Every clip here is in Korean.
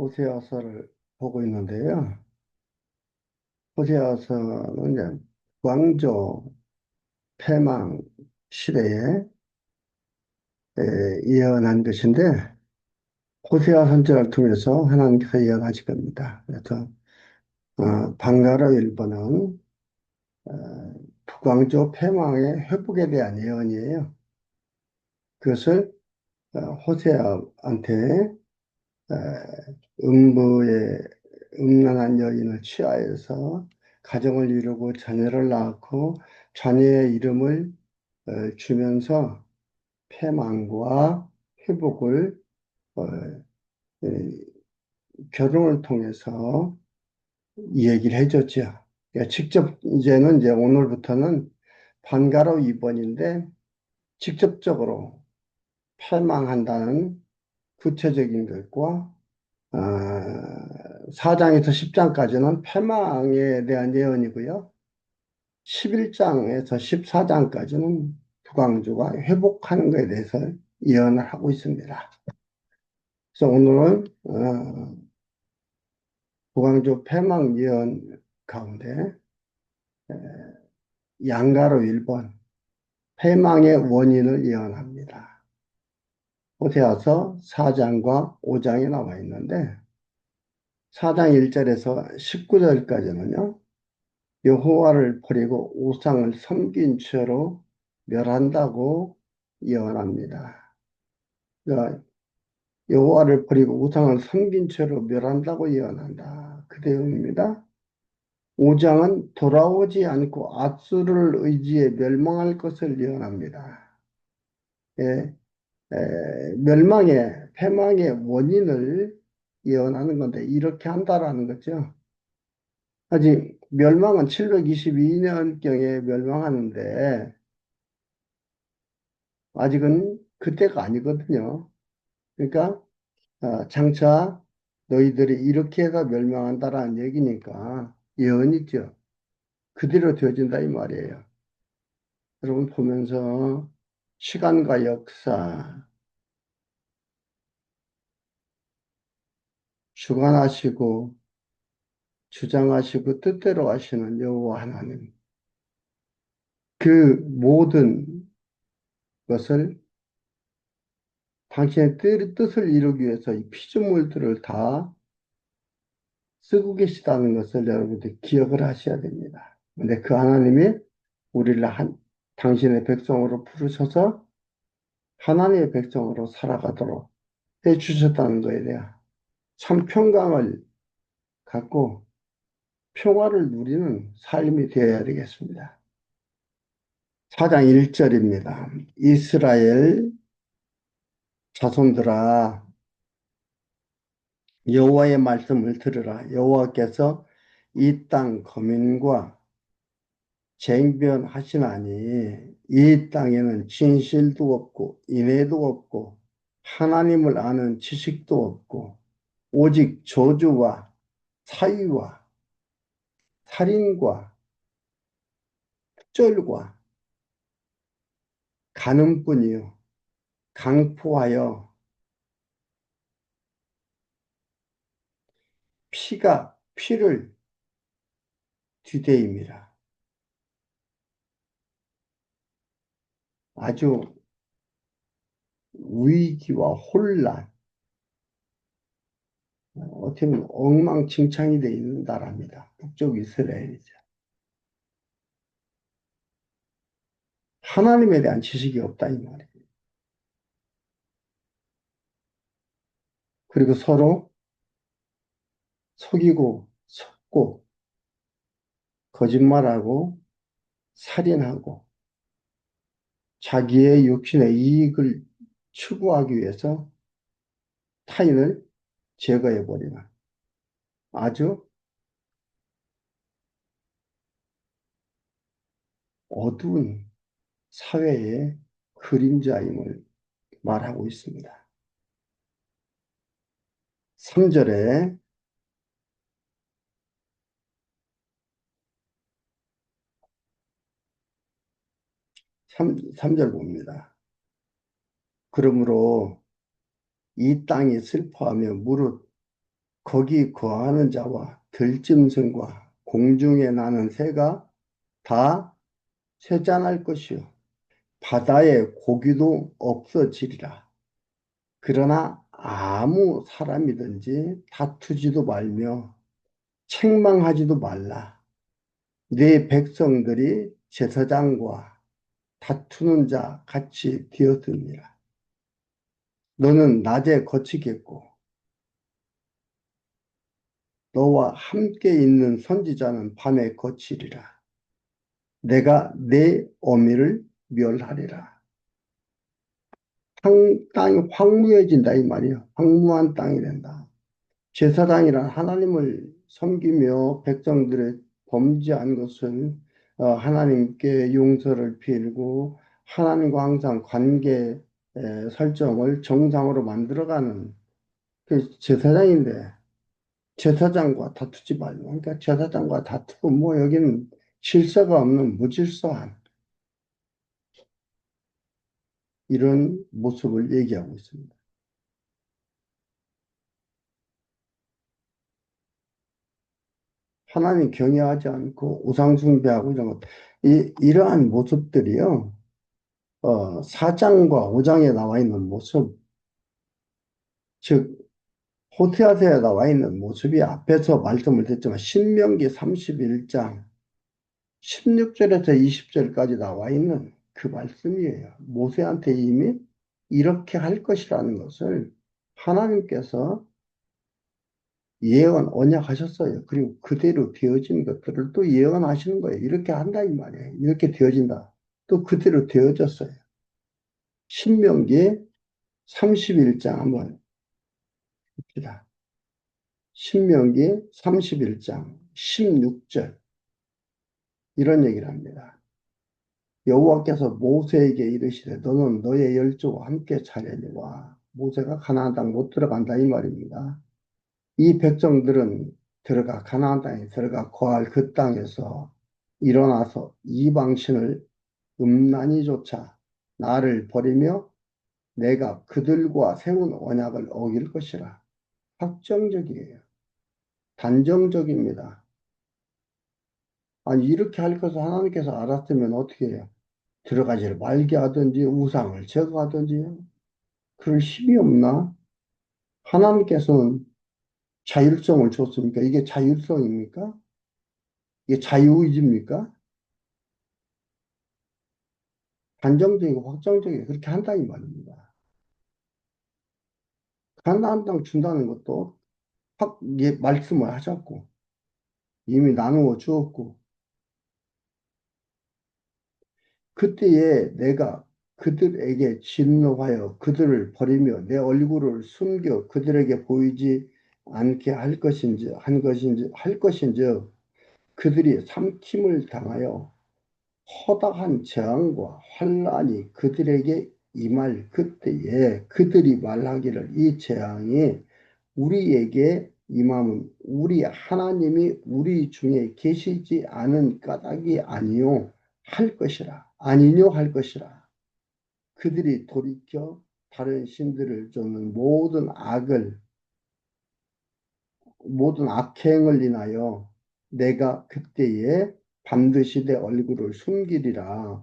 호세아서를 보고 있는데요. 호세아서는 이제 왕조 패망 시대에 예언한 것인데, 호세아 선지자를 통해서 하나님께서 예언하신 겁니다. 그래서 방가로 1번은 북왕조 패망의 회복에 대한 예언이에요. 그것을 호세아한테 어, 음부의 음란한 여인을 취하여서 가정을 이루고 자녀를 낳고 자녀의 이름을 주면서 패망과 회복을 어, 에, 결혼을 통해서 얘기를 해줬죠. 그러니까 직접 이제 오늘부터는 반가로 2번인데 직접적으로 패망한다는 구체적인 것과 4장에서 10장까지는 패망에 대한 예언이고요. 11장에서 14장까지는 북왕조가 회복하는 것에 대해서 예언을 하고 있습니다. 그래서 오늘은 북왕조 패망 예언 가운데 양가로 1번 패망의 원인을 예언합니다. 호세아서 4장과 5장에 나와 있는데 4장 1절에서 19절까지는요. 여호와를 버리고 우상을 섬긴 채로 멸한다고 예언합니다. 그러니까 여호와를 버리고 우상을 섬긴 채로 멸한다고 예언한다. 그 내용입니다. 5장은 돌아오지 않고 앗수를 의지해 멸망할 것을 예언합니다. 예, 멸망의, 패망의 원인을 예언하는 건데 이렇게 한다라는 거죠. 아직 멸망은 722년경에 멸망하는데 아직은 그때가 아니거든요. 그러니까 장차 너희들이 이렇게 해서 멸망한다라는 얘기니까 예언이죠. 그대로 되어진다 이 말이에요. 여러분 보면서 시간과 역사 주관하시고 주장하시고 뜻대로 하시는 여호와 하나님 그 모든 것을 당신의 뜻을 이루기 위해서 이 피조물들을 다 쓰고 계시다는 것을 여러분들 기억을 하셔야 됩니다. 근데 그 하나님이 우리를 당신의 백성으로 부르셔서 하나님의 백성으로 살아가도록 해 주셨다는 거에 대한 참 평강을 갖고 평화를 누리는 삶이 되어야 되겠습니다. 4장 1절입니다. 이스라엘 자손들아 여호와의 말씀을 들으라. 여호와께서 이 땅 거민과 쟁변하시나니 이 땅에는 진실도 없고 인애도 없고 하나님을 아는 지식도 없고 오직 저주와 사위와 살인과 흑절과 간음뿐이요 강포하여 피가 피를 뒤대임이라. 아주 위기와 혼란, 어떻게 보면 엉망진창이 되어 있는 나라입니다. 북쪽 이스라엘이죠. 하나님에 대한 지식이 없다 이 말이에요. 그리고 서로 속이고 속고 거짓말하고 살인하고 자기의 육신의 이익을 추구하기 위해서 타인을 제거해버리는 아주 어두운 사회의 그림자임을 말하고 있습니다. 3절에 3절 봅니다. 그러므로 이 땅이 슬퍼하며 무릇 거기 거하는 자와 들짐승과 공중에 나는 새가 다 쇠잔할 것이요. 바다의 고기도 없어지리라. 그러나 아무 사람이든지 다투지도 말며 책망하지도 말라. 네 백성들이 제사장과 다투는 자 같이 되었느니라. 너는 낮에 거치겠고 너와 함께 있는 선지자는 밤에 거치리라. 내가 내 어미를 멸하리라. 땅이 황무해진다 이 말이야. 황무한 땅이 된다. 제사장이란 하나님을 섬기며 백성들의 범죄한 것을 하나님께 용서를 빌고 하나님과 항상 관계 설정을 정상으로 만들어가는 그 제사장인데 제사장과 다투지 말고 그러니까 제사장과 다투고 뭐 여기는 질서가 없는 무질서한 이런 모습을 얘기하고 있습니다. 하나님 경외하지 않고 우상숭배하고 이런 것, 이러한 모습들이요, 4장과 5장에 나와 있는 모습, 즉, 호세아서에 나와 있는 모습이 앞에서 말씀을 드렸지만, 신명기 31장 16절에서 20절까지 나와 있는 그 말씀이에요. 모세한테 이미 이렇게 할 것이라는 것을 하나님께서 예언, 언약하셨어요. 그리고 그대로 되어진 것들을 또 예언하시는 거예요. 이렇게 한다, 이 말이에요. 이렇게 되어진다. 또 그대로 되어졌어요. 신명기 31장 한번 봅시다. 신명기 31장 16절. 이런 얘기를 합니다. 여호와께서 모세에게 이르시되 너는 너의 열조와 함께 차려니와 모세가 가나안 땅 못 들어간다 이 말입니다. 이 백성들은 들어가 가나안 땅에 들어가 거할 그 땅에서 일어나서 이방신을 음란히 쫓아 나를 버리며 내가 그들과 세운 언약을 어길 것이라. 확정적이에요. 단정적입니다. 아니 이렇게 할 것을 하나님께서 알았으면 어떻게 해요? 들어가지를 말게 하든지 우상을 제거하든지 그럴 힘이 없나? 하나님께서는 자율성을 줬습니까? 이게 자율성입니까? 이게 자유의지입니까? 단정적이고 확정적이고 그렇게 한다 이 말입니다. 가나안 땅 준다는 것도 확 말씀을 하셨고 이미 나누어 주었고 그때에 내가 그들에게 진노하여 그들을 버리며 내 얼굴을 숨겨 그들에게 보이지 않게 할 것인지 그들이 삼킴을 당하여 허다한 재앙과 환란이 그들에게 임할 그때에 그들이 말하기를 이 재앙이 우리에게 임함은 우리 하나님이 우리 중에 계시지 않은 까닭이 아니요 할 것이라 아니뇨 할 것이라 그들이 돌이켜 다른 신들을 쫓는 모든 악행을 인하여 내가 그때에 반드시 내 얼굴을 숨기리라.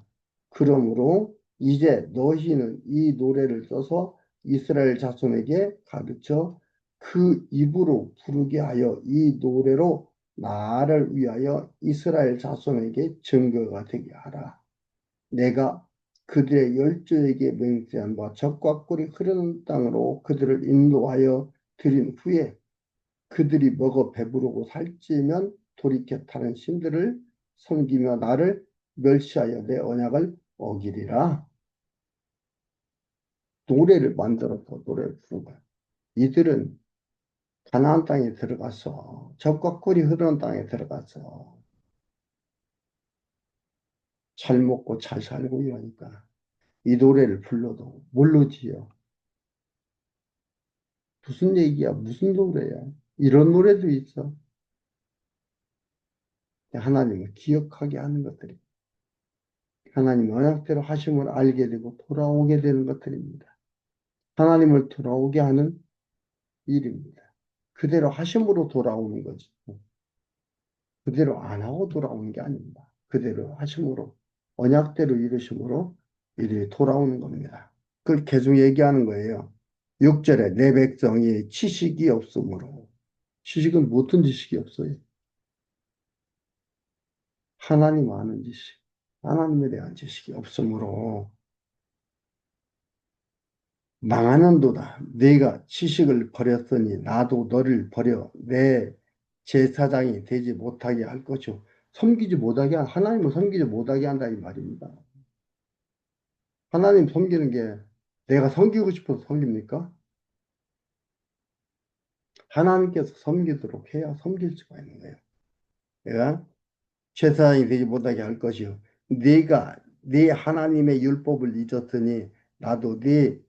그러므로 이제 너희는 이 노래를 써서 이스라엘 자손에게 가르쳐 그 입으로 부르게 하여 이 노래로 나를 위하여 이스라엘 자손에게 증거가 되게 하라. 내가 그들의 열조에게 맹세한 바 적과 꿀이 흐르는 땅으로 그들을 인도하여 드린 후에 그들이 먹어 배부르고 살찌면 돌이켜 다른 신들을 섬기며 나를 멸시하여 내 언약을 어기리라. 노래를 만들어서 노래를 부른 거야. 이들은 가나안 땅에 들어가서 적과 꿀이 흐르는 땅에 들어가서 잘 먹고 잘 살고 이러니까 이 노래를 불러도 모르지요. 무슨 얘기야? 무슨 노래야? 이런 노래도 있어. 하나님을 기억하게 하는 것들이 하나님 언약대로 하심을 알게 되고 돌아오게 되는 것들입니다. 하나님을 돌아오게 하는 일입니다. 그대로 하심으로 돌아오는 거지. 그대로 안 하고 돌아오는 게 아닙니다. 그대로 하심으로, 언약대로 이루심으로 이리 돌아오는 겁니다. 그걸 계속 얘기하는 거예요. 6절에 내 백성이 지식이 없으므로. 지식은 무슨 지식이 없어요? 하나님 아는 지식, 하나님에 대한 지식이 없으므로 망하는도다. 네가 지식을 버렸으니 나도 너를 버려 내 제사장이 되지 못하게 할 것이요. 하나님을 섬기지 못하게 한다 이 말입니다. 하나님 섬기는 게 내가 섬기고 싶어서 섬깁니까? 하나님께서 섬기도록 해야 섬길 수가 있는 거예요. 내가 제사장이 되지 못하게 할 것이요. 네가 네 하나님의 율법을 잊었으니 나도 네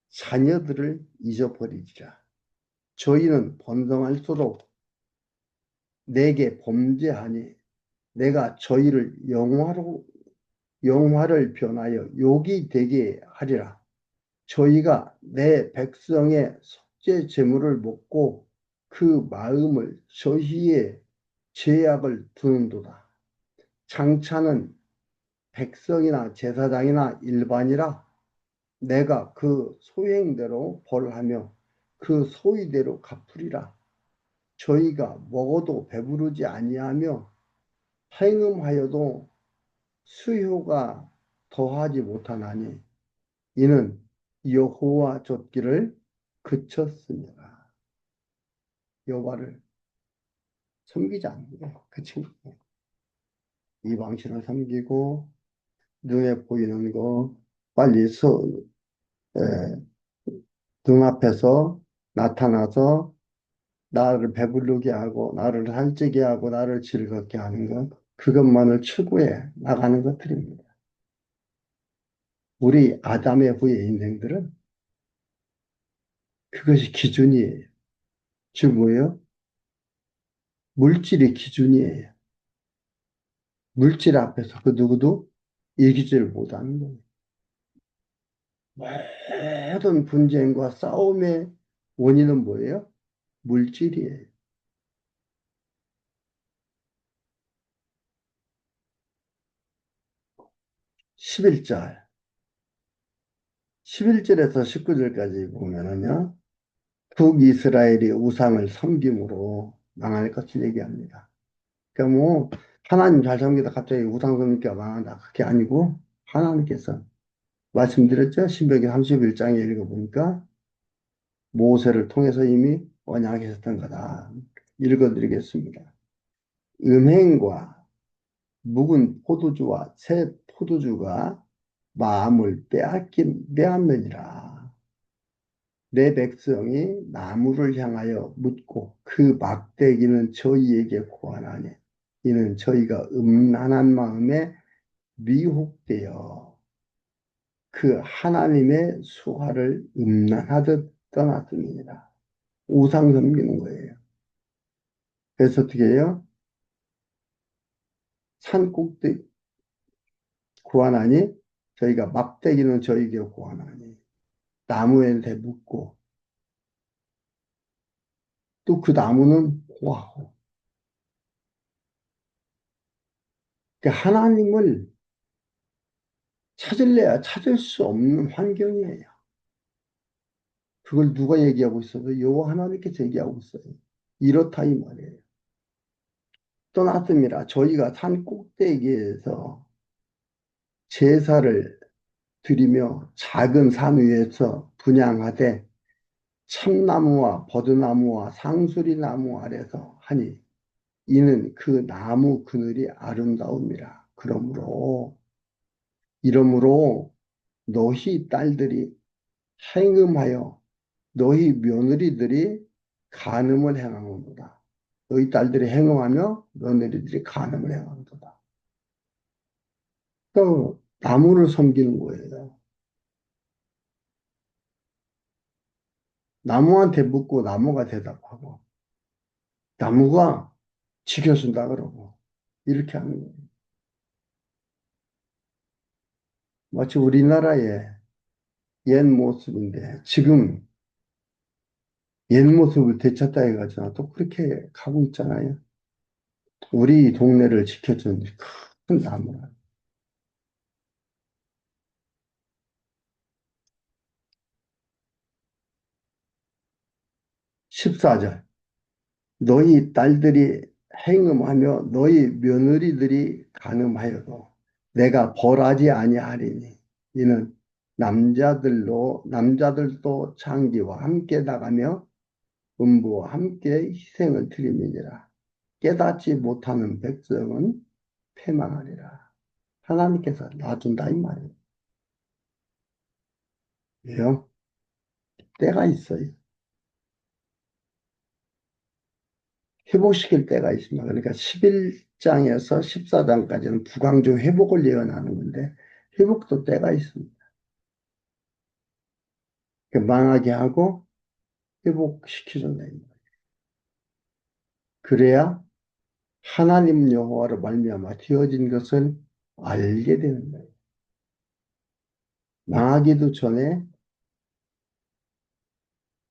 자녀들을 잊어버리리라. 저희는 번성할수록 내게 범죄하니 내가 저희를 영화를 변하여 욕이 되게 하리라. 저희가 내 백성의 속죄 제물을 먹고 그 마음을 저희의 죄악을 두는도다. 장차는 백성이나 제사장이나 일반이라 내가 그 소행대로 벌하며 그 소위대로 갚으리라. 저희가 먹어도 배부르지 아니하며 행음하여도 수효가 더하지 못하나니 이는 여호와 좇기를 그쳤습니다. 여호와를 섬기지 않는 거예요. 그친 거예요. 이방신을 섬기고 눈에 보이는 거 빨리 에, 눈앞에서 나타나서 나를 배부르게 하고 나를 살찌게 하고 나를 즐겁게 하는 것 그것만을 추구해 나가는 것들입니다. 우리 아담의 후의 인생들은 그것이 기준이에요. 즉 뭐예요? 물질이 기준이에요. 물질 앞에서 그 누구도 이기지를 못하는 거예요. 모든 분쟁과 싸움의 원인은 뭐예요? 물질이에요. 11절. 11절에서 19절까지 보면은요, 북이스라엘이 우상을 섬김으로 망할 것을 얘기합니다. 그러니까 뭐, 하나님 잘 섬기다 갑자기 우상 섬기가 망한다. 그게 아니고, 하나님께서 말씀드렸죠? 신명기 31장에 읽어보니까 모세를 통해서 이미 언약하셨던 거다. 읽어드리겠습니다. 음행과 묵은 포도주와 새 포도주가 마음을 빼앗느니라. 내 백성이 나무를 향하여 묻고 그 막대기는 저희에게 고하나니 이는 저희가 음란한 마음에 미혹되어 그 하나님의 수화를 음란하듯 떠났습니다. 우상 섬기는 거예요. 그래서 어떻게 해요? 산 꼭대기 구하나니 저희가 막대기는 저희에게 구하나니 나무에 대묻고 또 그 나무는 고하고 그러니까 하나님을 찾을래야 찾을 수 없는 환경이에요. 그걸 누가 얘기하고 있어도 여호와 하나님께서 얘기하고 있어요. 이렇다 이 말이에요. 떠났습니다. 저희가 산 꼭대기에서 제사를 드리며 작은 산 위에서 분향하되 참나무와 버드나무와 상수리나무 아래서 하니 이는 그 나무 그늘이 아름다움이라. 이러므로 너희 딸들이 행음하여 너희 며느리들이 간음을 행하는도다. 너희 딸들이 행음하며 며느리들이 간음을 행하는도다. 또 나무를 섬기는 거예요. 나무한테 묻고 나무가 대답하고 나무가 지켜준다 그러고 이렇게 하는 거예요. 마치 우리나라의 옛 모습인데 지금 옛 모습을 되찾다 해가지고 또 그렇게 가고 있잖아요. 우리 동네를 지켜준 큰 나무라. 14절. 너희 딸들이 행음하며 너희 며느리들이 간음하여도 내가 벌하지 아니하리니 이는 남자들도 장기와 함께 나가며 음부와 함께 희생을 드림이니라. 깨닫지 못하는 백성은 패망하리라. 하나님께서 놔준다 이 말이에요. 왜요? 때가 있어요. 회복시킬 때가 있습니다. 그러니까 11장에서 14장까지는 부강중 회복을 예언하는 건데 회복도 때가 있습니다. 망하게 하고 회복시켜준다. 그래야 하나님 여호와로 말미암아 되어진 것을 알게 되는 거예요. 망하기도 전에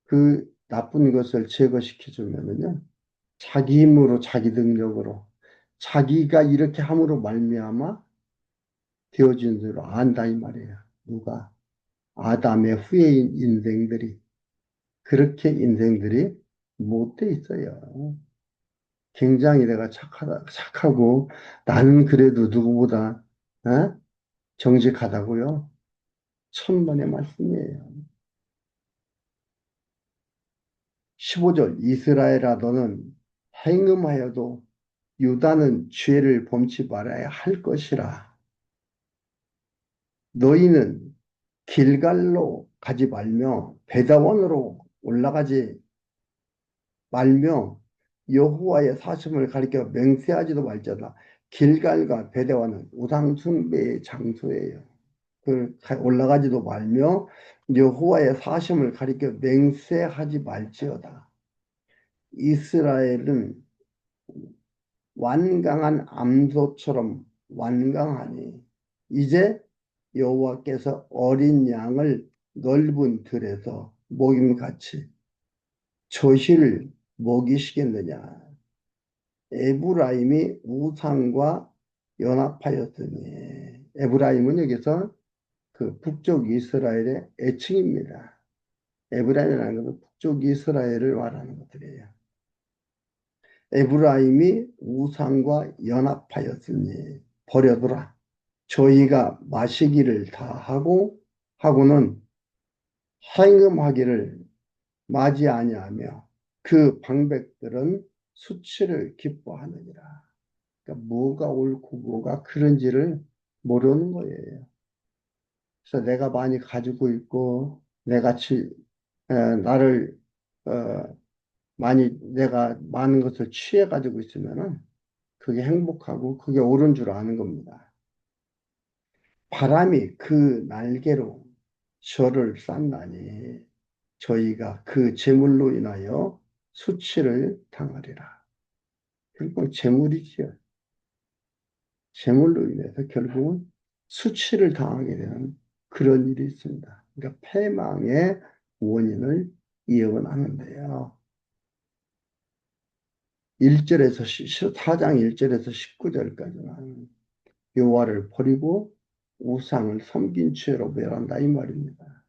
그 나쁜 것을 제거시켜 주면은요. 자기 힘으로 자기 능력으로 자기가 이렇게 함으로 말미암아 되어진 줄로 안다 이 말이에요. 누가? 아담의 후예인 인생들이 그렇게 인생들이 못돼 있어요. 굉장히 내가 착하고 나는 그래도 누구보다 어? 정직하다고요. 천만의 말씀이에요. 15절 이스라엘아 너는 행음하여도 유다는 죄를 범치 말아야 할 것이라. 너희는 길갈로 가지 말며 베다원으로 올라가지 말며 여호와의 사심을 가리켜 맹세하지도 말자다. 길갈과 베다원은 우상 숭배의 장소예요. 올라가지도 말며 여호와의 사심을 가리켜 맹세하지 말지어다. 이스라엘은 완강한 암소처럼 완강하니 이제 여호와께서 어린 양을 넓은 들에서 먹임같이 저희를 먹이시겠느냐. 에브라임이 우상과 연합하였으니 에브라임은 여기서 그 북쪽 이스라엘의 애칭입니다. 에브라임이라는 것은 북쪽 이스라엘을 말하는 것들이에요. 에브라임이 우상과 연합하였으니 버려두라. 저희가 마시기를 다 하고는 행음하기를 맞이 아니하며 그 방백들은 수치를 기뻐하느니라. 그러니까 뭐가 옳고 뭐가 그른지를 모르는 거예요. 그래서 내가 많이 가지고 있고 내가 나를 많이 내가 많은 것을 취해 가지고 있으면은 그게 행복하고 그게 옳은 줄 아는 겁니다. 바람이 그 날개로 저를 쌌나니 저희가 그 재물로 인하여 수치를 당하리라. 결국 재물이지요. 재물로 인해서 결국은 수치를 당하게 되는 그런 일이 있습니다. 그러니까 패망의 원인을 예언하는데요. 1절에서 4장 1절에서 19절까지는 여호와를 버리고 우상을 섬긴 죄로 멸한다 이 말입니다.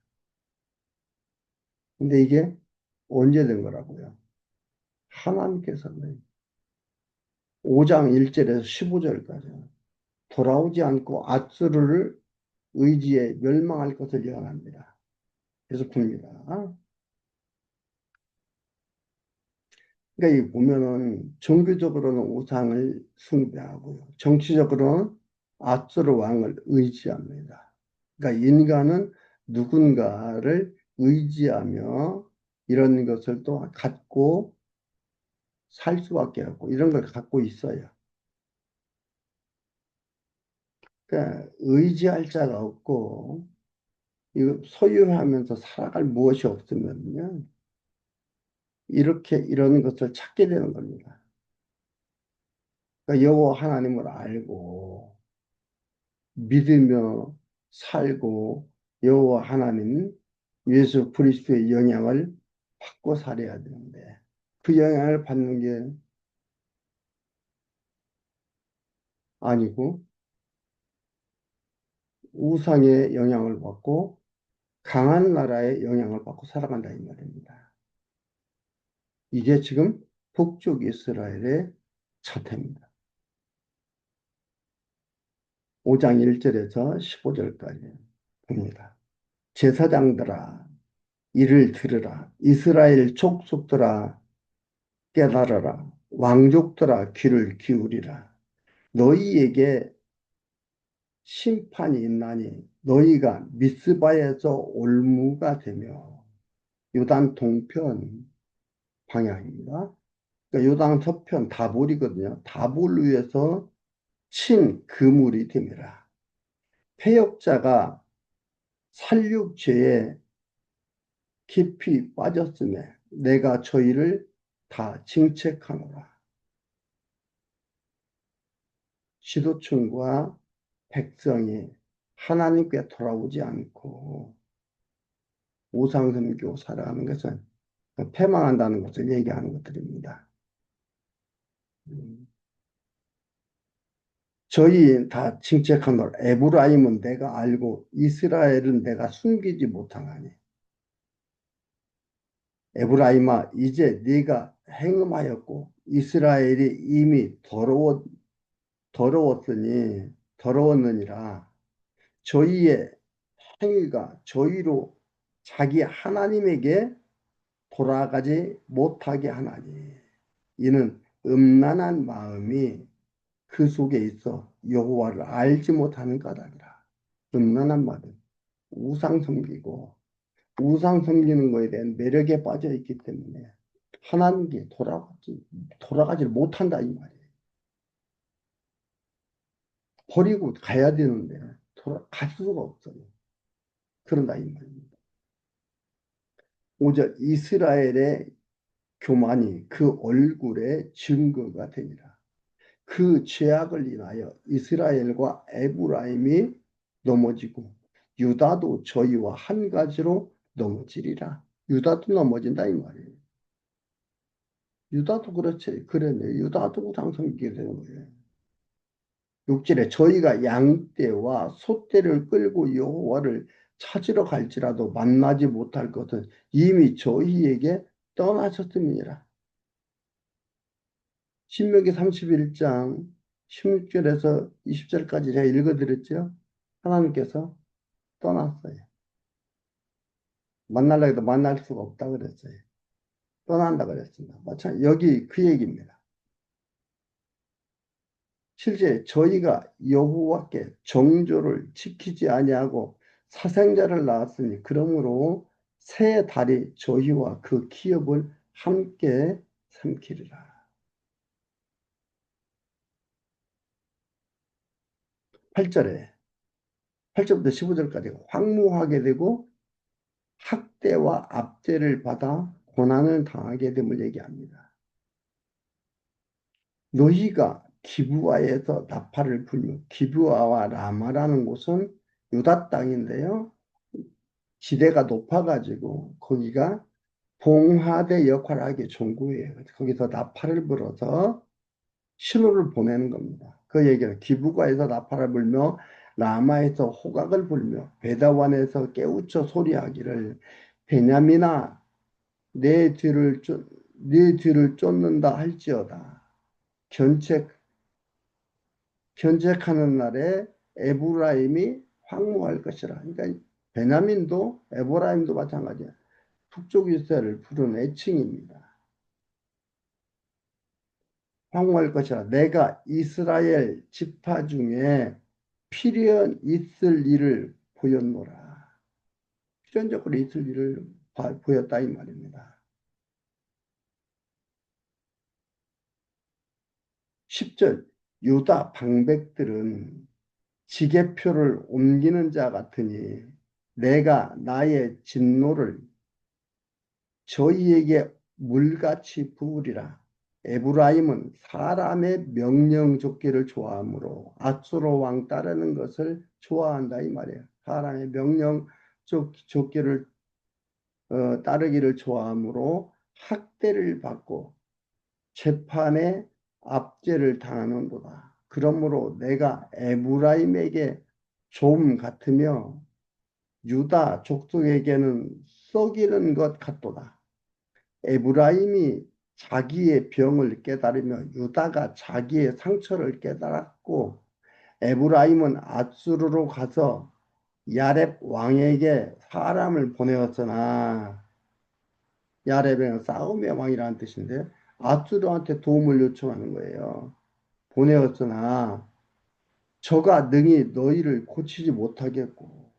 근데 이게 언제 된 거라고요? 하나님께서는 5장 1절에서 15절까지 돌아오지 않고 앗수르를 의지에 멸망할 것을 예언합니다. 그래서 굽니다. 그러니까 이 보면은 종교적으로는 우상을 숭배하고요. 정치적으로는 앗수르 왕을 의지합니다. 그러니까 인간은 누군가를 의지하며 이런 것을 또 갖고 살 수밖에 없고 이런 걸 갖고 있어요. 그러니까 의지할 자가 없고 이거 소유하면서 살아갈 무엇이 없으면요. 이렇게 이런 것을 찾게 되는 겁니다. 그러니까 여호와 하나님을 알고 믿으며 살고 여호와 하나님 예수 그리스도의 영향을 받고 살아야 되는데 그 영향을 받는 게 아니고 우상의 영향을 받고 강한 나라의 영향을 받고 살아간다 이 말입니다. 이게 지금 북쪽 이스라엘의 사태입니다. 5장 1절에서 15절까지 봅니다. 제사장들아 이를 들으라. 이스라엘 족속들아 깨달아라. 왕족들아 귀를 기울이라. 너희에게 심판이 있나니 너희가 미스바에서 올무가 되며 요단 동편 방향입니다. 그러니까 요단 서편 다볼이거든요. 다볼 위에서 친 그물이 됨이라. 패역자가 살육죄에 깊이 빠졌음에 내가 저희를 다 징책하노라. 지도층과 백성이 하나님께 돌아오지 않고 우상 섬기고 살아가는 것은 패망한다는 것을 얘기하는 것들입니다. 저희 다 징책하노라. 에브라임은 내가 알고 이스라엘은 내가 숨기지 못하나니. 에브라임아 이제 네가 행음하였고 이스라엘이 이미 더러웠느니라. 저희의 행위가 저희로 자기 하나님에게 돌아가지 못하게 하나니 이는 음란한 마음이 그 속에 있어 여호와를 알지 못하는 까닭이라. 음란한 마음, 우상 섬기고 우상 섬기는 거에 대한 매력에 빠져 있기 때문에 하나님께 돌아가지 못한다 이 말이에요. 버리고 가야 되는데 돌아갈 수가 없어요. 그런다 이 말입니다. 오직 이스라엘의 교만이 그 얼굴의 증거가 되니라. 그 죄악을 인하여 이스라엘과 에브라임이 넘어지고 유다도 저희와 한 가지로 넘어지리라. 유다도 넘어진다 이 말이에요. 유다도 그렇지. 그러네. 유다도 우상섬기게 되는 거예요. 6절에 저희가 양떼와 소떼를 끌고 여호와를 찾으러 갈지라도 만나지 못할 것은 이미 저희에게 떠나셨음이니라. 신명기 31장 16절에서 20절까지 제가 읽어드렸죠. 하나님께서 떠났어요. 만나려고 해도 만날 수가 없다 그랬어요. 떠난다 그랬습니다. 마찬가지 여기 그 얘기입니다. 실제 저희가 여호와께 정조를 지키지 아니하고 사생자를 낳았으니 그러므로 새 달이 저희와 그 기업을 함께 삼키리라. 8절에 8절부터 15절까지 황무하게 되고 학대와 압제를 받아 고난을 당하게 됨을 얘기합니다. 너희가 기브아에서 나팔을 불며 기브아와 라마라는 곳은 유다 땅인데요. 지대가 높아가지고 거기가 봉화대 역할을 하기 좋은 거예요. 거기서 나팔을 불어서 신호를 보내는 겁니다. 그 얘기는 기브가에서 나팔을 불며 라마에서 호각을 불며 베다완에서 깨우쳐 소리하기를 베냐민아 내 뒤를 쫓는다 할지어다. 견책 견책하는 날에 에브라임이 황무할 것이라. 그러니까 베냐민도 에브라임도 마찬가지야. 북쪽 이스라엘을 부른 애칭입니다. 황무할 것이라. 내가 이스라엘 지파 중에 필연 있을 일을 보였노라. 필연적으로 있을 일을 보였다 이 말입니다. 10절 유다 방백들은 지게표를 옮기는 자 같으니 내가 나의 진노를 저희에게 물같이 부으리라. 에브라임은 사람의 명령조끼를 좋아하므로 아수르 왕 따르는 것을 좋아한다 이 말이에요. 사람의 명령조끼를 따르기를 좋아하므로 학대를 받고 재판에 압제를 당하는도다. 그러므로 내가 에브라임에게 좀 같으며 유다 족속에게는 썩이는 것 같도다. 에브라임이 자기의 병을 깨달으며 유다가 자기의 상처를 깨달았고 에브라임은 아수르로 가서 야렙 왕에게 사람을 보내었으나 야렙은 싸움의 왕이라는 뜻인데 아수르한테 도움을 요청하는 거예요. 보내었으나 저가 능히 너희를 고치지 못하겠고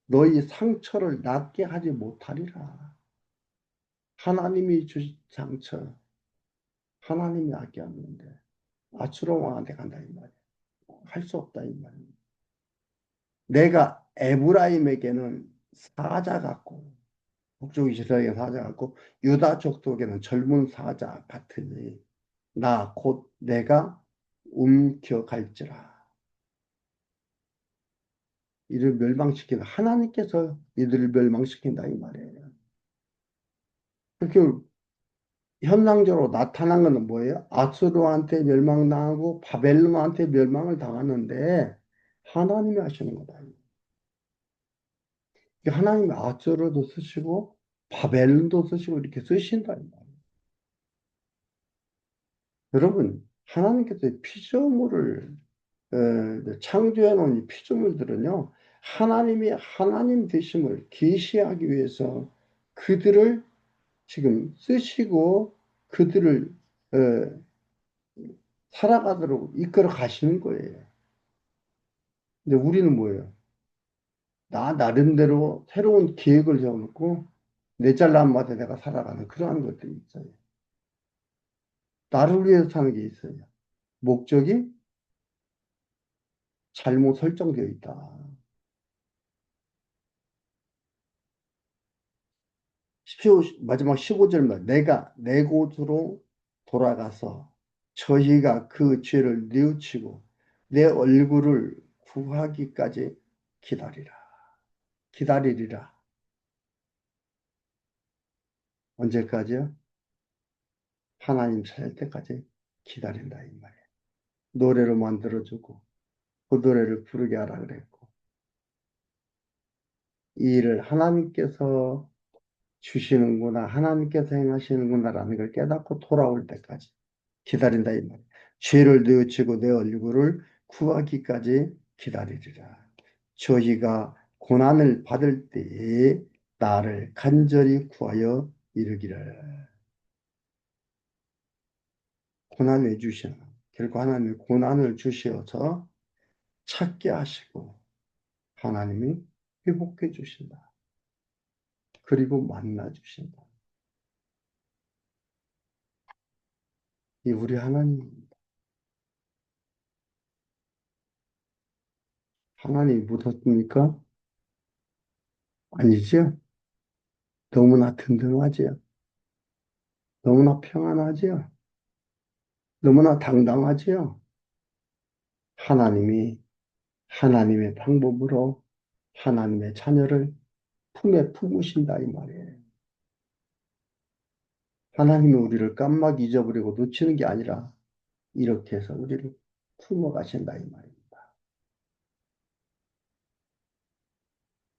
너희 상처를 낫게 하지 못하리라. 하나님이 주신 상처 하나님이 낫게 하는데 아수르 왕한테 간다 이 말이야. 할 수 없다 이 말이야. 내가 에브라임에게는 사자 같고 북쪽 이스라엘에게 사자 같고 유다 족속에는 젊은 사자 같으니 나 곧 내가 움켜갈지라. 이를 멸망시키는 하나님께서 이들을 멸망시킨다 이 말이에요. 그렇게 현상적으로 나타난 것은 뭐예요? 아수르한테 멸망당하고 바벨론한테 멸망을 당하는데 하나님이 하시는 거다. 하나님이 아수르도 쓰시고 바벨론도 쓰시고 이렇게 쓰신다 이 말이에요. 여러분 하나님께서 피조물을 창조해 놓은 이 피조물들은요 하나님이 하나님 되심을 계시하기 위해서 그들을 지금 쓰시고 그들을 어, 살아가도록 이끌어 가시는 거예요. 근데 우리는 뭐예요? 나 나름대로 새로운 계획을 세워놓고 내 잘난 맛에 내가 살아가는 그러한 것들이 있어요. 나를 위해서 사는 게 있어요. 목적이 잘못 설정되어 있다. 마지막 15절만 내가 내 곳으로 돌아가서 저희가 그 죄를 뉘우치고 내 얼굴을 구하기까지 기다리라. 기다리리라. 언제까지요? 하나님 찾을 때까지 기다린다 이 말이에요. 노래로 만들어주고 그 노래를 부르게 하라 그랬고 이 일을 하나님께서 주시는구나 하나님께서 행하시는구나라는 걸 깨닫고 돌아올 때까지 기다린다 이 말이에요. 죄를 뉘우치고 내 얼굴을 구하기까지 기다리리라. 저희가 고난을 받을 때에 나를 간절히 구하여 이르기를. 고난을 주시는 결국 하나님이 고난을 주시어서 찾게 하시고 하나님이 회복해 주신다. 그리고 만나 주신다. 이 우리 하나님 하나님이 묻었습니까? 아니죠. 너무나 든든하지요. 너무나 평안하지요. 너무나 당당하지요. 하나님이 하나님의 방법으로 하나님의 자녀를 품에 품으신다 이 말이에요. 하나님이 우리를 깜막 잊어버리고 놓치는 게 아니라 이렇게 해서 우리를 품어 가신다 이 말입니다.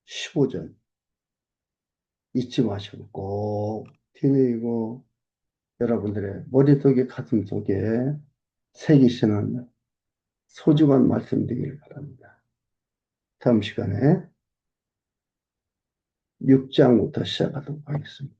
15절 잊지 마시고 꼭 뒤내고 여러분들의 머릿속에 가슴속에 새기시는 소중한 말씀 되기를 바랍니다. 다음 시간에 6장부터 시작하도록 하겠습니다.